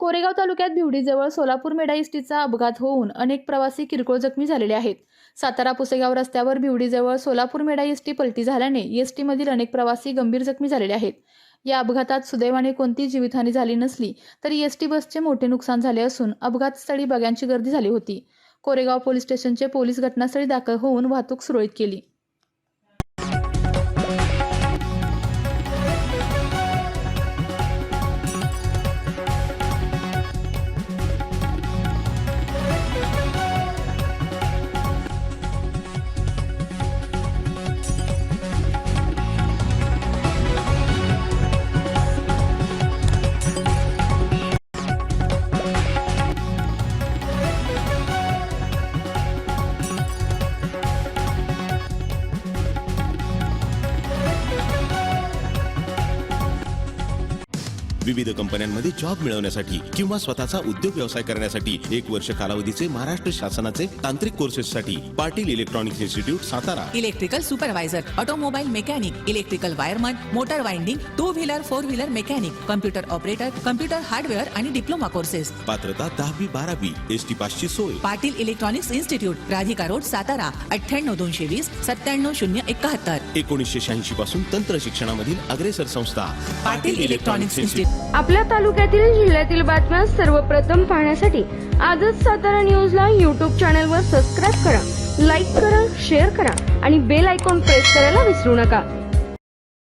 कोरेगाव तालुक्यात भिवडीजवळ सोलापूर मेढा एसटीचा अपघात होऊन अनेक प्रवासी किरकोळ जखमी झालेले आहेत। सातारा पुसेगाव रस्त्यावर भिवडीजवळ सोलापूर मेढा एसटी पलटी झाल्याने एसटीमधील अनेक प्रवासी गंभीर जखमी झालेले आहेत। या अपघातात सुदैवाने कोणतीही जीवितहानी झाली नसली तरी एसटी बसचे मोठे नुकसान झाले असून अपघातस्थळी बघ्यांची गर्दी झाली होती। कोरेगाव पोलीस स्टेशनचे पोलीस घटनास्थळी दाखल होऊन वाहतूक सुरळीत केली। विविध कंपन्यांमध्ये जॉब मिळवण्यासाठी किंवा स्वतःचा उद्योग व्यवसाय करण्यासाठी 1 वर्ष कालावधीचे महाराष्ट्र शासनाचे तांत्रिक कोर्सेससाठी Patil electronics institute Satara. Electrical supervisor, automobile mechanic, electrical wireman, motor winding, 2 wheeler 4 wheeler mechanic, computer operator, computer hardware आणि डिप्लोमा कोर्सेस। पात्रता 10वी 12वी एसटी पासची सोय। Patil electronics institute, Radhika road, Satara 98 220 97 071। 1986 पासून तंत्र शिक्षणामधील अग्रेसर संस्था पाटील इलेक्ट्रॉनिक्स इन्स्टिट्यूट। आपल्या तालुक्यातील जिल्ह्यातील बातम्या सर्वप्रथम पाहण्यासाठी आजच सातारा न्यूजला YouTube चॅनलवर सबस्क्राईब करा, लाईक करा, शेअर करा आणि बेल आयकॉन प्रेस करायला विसरू नका।